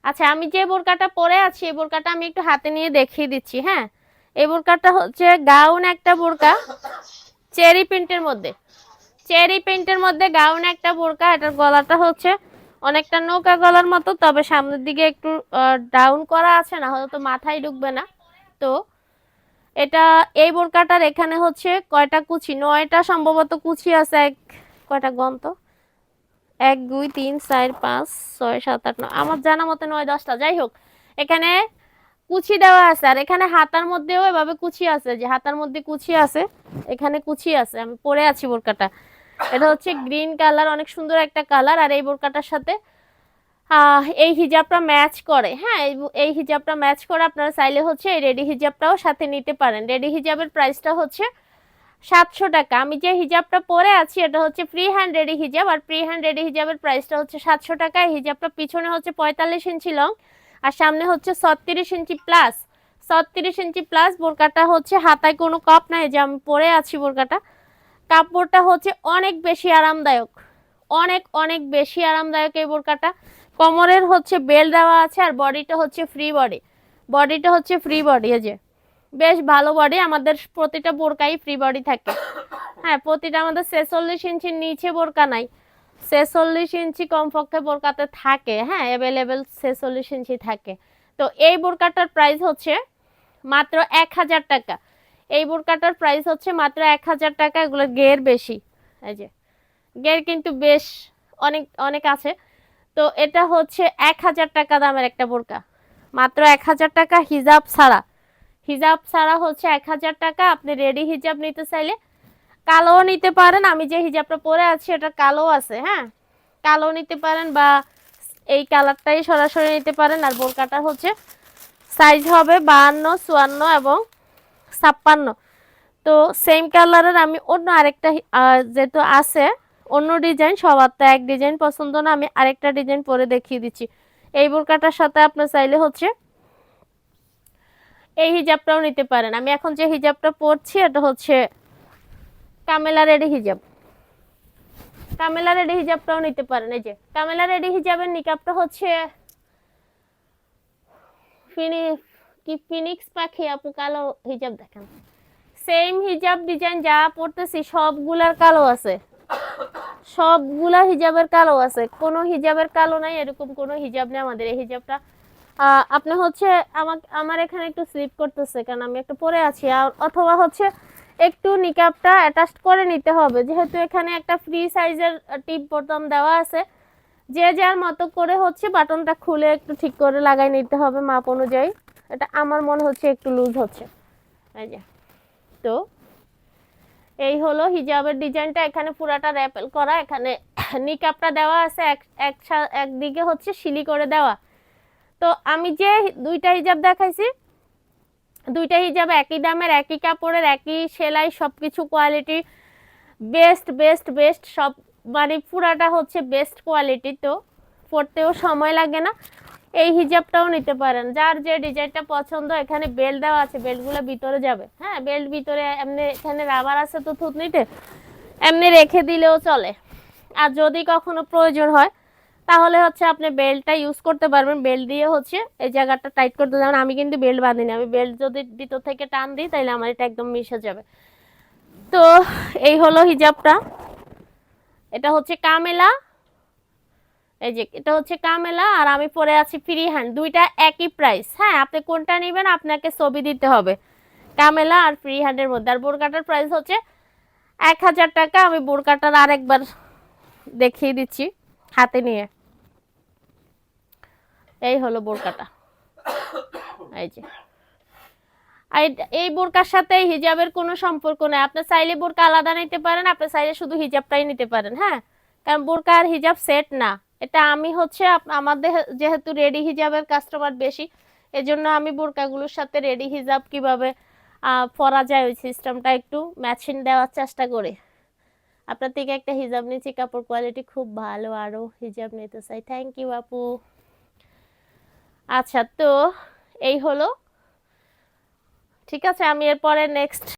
আচ্ছা, আমি যে বোরকাটা পরে আছি এই বোরকাটা আমি একটু হাতে নিয়ে দেখিয়ে দিচ্ছি। হ্যাঁ, এই বোরকাটা হচ্ছে গাউন একটা বোরকা, চেরি প্রিন্টের মধ্যে, চেরি প্রিন্টের মধ্যে গাউন একটা বোরকা। এটার গলাটা হচ্ছে অনেকটা নৌকা গলার মতো, তবে সামনের দিকে একটু ডাউন করা আছে, না হলে তো মাথায় ঢুকবে না। তো এটা, এই বোরকাটার এখানে হচ্ছে কয়টা কুচি, 9টা সম্ভবত কুচি আছে। কয়টা গন্ত, 1 2 3 4 5 6 7 8 9, আমার জানা মতে 9 10টা, যাই হোক। এখানে কুচি দেওয়া আছে, আর এখানে হাতার মধ্যেও এভাবে কুচি আছে, যে হাতার মধ্যে কুচি আছে, এখানে কুচি আছে। আমি পরে আছি বোরকাটা, এটা হচ্ছে গ্রিন কালার, অনেক সুন্দর একটা কালার। আর এই বোরকাটার সাথে এই হিজাবটা ম্যাচ করে। হ্যাঁ, এই হিজাবটা ম্যাচ করে, আপনারা চাইলে হচ্ছে এই রেডি হিজাবটাও সাথে নিতে পারেন। রেডি হিজাবের প্রাইসটা হচ্ছে 700 টাকা। আমি যে হিজাবটা পরে আছি এটা হচ্ছে ফ্রি হ্যান্ড রেডি হিজাব, আর ফ্রি হ্যান্ড রেডি হিজাবের প্রাইসটা হচ্ছে 700 টাকা। এই হিজাবটা পিছনে হচ্ছে 45 ইঞ্চি লং, আর সামনে হচ্ছে 36 ইঞ্চি প্লাস। 36 ইঞ্চি প্লাস বোরকাটা হচ্ছে হাতায় কোনো কাপ নাই, যে আমি পরে আছি বোরকাটা। কাপড়টা হচ্ছে অনেক বেশি আরামদায়ক, অনেক অনেক বেশি আরামদায়ক এই বোরকাটা। কোমরের হচ্ছে বেল্ট দেওয়া আছে, আর বডিটা হচ্ছে ফ্রি বডি, বডিটা হচ্ছে ফ্রি বডি। এই যে বেশ ভালো বডি, আমাদের প্রতিটা বোরকাই ফ্রি বডি থাকে। হ্যাঁ, প্রতিটা আমাদের 46 ইঞ্চির নিচে বোরকা নাই, 46 ইঞ্চি কমপক্ষে বোরকাতে থাকে। হ্যাঁ, অ্যাভেলেবেল 46 ইঞ্চি থাকে। তো এই বোরকাটার প্রাইস হচ্ছে মাত্র 1000 টাকা। এই বোরকাটার প্রাইস হচ্ছে মাত্র 1000 টাকা। এগুলোর গের বেশি, এই যে গের কিন্তু বেশ অনেক অনেক আছে। তো এটা হচ্ছে 1000 টাকা দামের একটা বোরকা, মাত্র 1000 টাকা। হিজাব ছাড়া, হিজাব ছাড়া হচ্ছে 1000 টাকা। আপনি রেডি হিজাব নিতে চাইলে কালোও নিতে পারেন, আমি যে হিজাবটা পরে আছি এটা কালো আছে। হ্যাঁ, কালো নিতে পারেন, বা এই কালারটাই সরাসরি নিতে পারেন। আর বোরকাটা হচ্ছে সাইজ হবে 52 54 এবং 56। তো সেম কালারের আমি অন্য আরেকটা যেহেতু আছে অন্য ডিজাইন, সবার তো এক ডিজাইন পছন্দ না, আমি আরেকটা ডিজাইন পরে দেখিয়ে দিচ্ছি। এই বোরকাটার সাথে আপনার চাইলে হচ্ছে এই হিজাবটাও নিতে পারেন। আমি এখন যে হিজাবটা পরছি এটা হচ্ছে কামেলা রেডি হিজাব, কামেলা রেডি হিজাবটাও নিতে পারেন। এই যে কামেলা রেডি হিজাবের নিকাবটা হচ্ছে ফিনিক্স পাখি আপু কালো হিজাব দেখেন, সেম হিজাব ডিজাইন যা পড়তেছি সবগুলার কালো আছে, সবগুলা হিজাবের কালো আছে, কোনো হিজাবের কালো নাই, এরকম কোনো হিজাব নেই আমাদের। এই হিজাবটা আপনি হচ্ছে আমার এখানে একটু স্লিপ করতেছে, কারণ আমি একটা পরে আছি, অথবা হচ্ছে একটু নিকাবটা অ্যাটাচ করে নিতে হবে, যেহেতু এখানে একটা ফ্রি সাইজের টিপ বোতাম দেওয়া আছে। যে যার মতো করে হচ্ছে বাটনটা খুলে একটু ঠিক করে লাগাই নিতে হবে মাপ অনুযায়ী। এটা আমার মনে হচ্ছে একটু লুজ হচ্ছে, এই যে। তো এই হলো হিজাবের ডিজাইনটা, এখানে পুরাটা র্যাপেল করা, এখানে নিকাবটা দেওয়া আছে, একদিকে হচ্ছে শিলি করে দেওয়া। তো আমি যে দুইটা হিজাব দেখাইছি, দুইটা হিজাব একই দামের, একই কাপড়ের, একই সেলাই, সবকিছু কোয়ালিটি বেস্ট বেস্ট বেস্ট সব, মানে পুরাটা হচ্ছে বেস্ট কোয়ালিটি। তো পরতেও সময় লাগে না। এই হিজাবটাও নিতে পারেন, যার যে ডিজাইনটা পছন্দ। এখানে বেল্ট দেওয়া আছে, বেল্টগুলো ভিতরে যাবে। হ্যাঁ, বেল্ট ভিতরে এমনি, এখানে রাবার আছে তো থুতনিতে, এমনি রেখে দিলেও চলে। আর যদি কখনো প্রয়োজন হয় তাহলে হচ্ছে আপনি বেল্টটা ইউজ করতে পারবেন, বেল্ট দিয়ে হচ্ছে এই জায়গাটা টাইট করতে যাবেন। আমি কিন্তু বেল্ট বাঁধিনি, আমি বেল্ট যদি ভিতর থেকে টান দিই তাহলে আমার এটা একদম মিশে যাবে। তো এই হলো হিজাবটা, এটা হচ্ছে কামেলা, এই যে এটা হচ্ছে কামেলা, আর আমি পরে আছি ফ্রি হ্যান্ড, দুইটা একই প্রাইস। হ্যাঁ, আপনি কোনটা নেবেন আপনাকে ছবি দিতে হবে, কামেলা আর ফ্রি হ্যান্ডের মধ্যে। আর বোরকাটার প্রাইস হচ্ছে 1000 টাকা। আমি বোরকাটার আরেকবার দেখিয়ে দিচ্ছি হাতে নিয়ে। এই হলো বোরকাটা, এই যে। এই বোরকার সাথে হিজাবের কোনো সম্পর্ক নেই, আপনি চাইলে বোরকা আলাদা নিতে পারেন, আপনি চাইলে শুধু হিজাবটাই নিতে পারেন। হ্যাঁ, কারণ বোরকা আর হিজাব সেট না। এটা আমি হচ্ছে আমাদের যেহেতু রেডি হিজাবের কাস্টমার বেশি, এজন্য আমি বোরকাগুলোর সাথে রেডি হিজাব কিভাবে পরা যায় ওই সিস্টেমটা একটু ম্যাচিং দেওয়ার চেষ্টা করি। আপনার থেকে একটা হিজাব নিচ্ছি, কাপড় কোয়ালিটি খুব ভালো, আরো হিজাব নিতে চাই। থ্যাংক ইউ আপু। আচ্ছা, তো এই হলো, ঠিক আছে। আমি এরপরে নেক্সট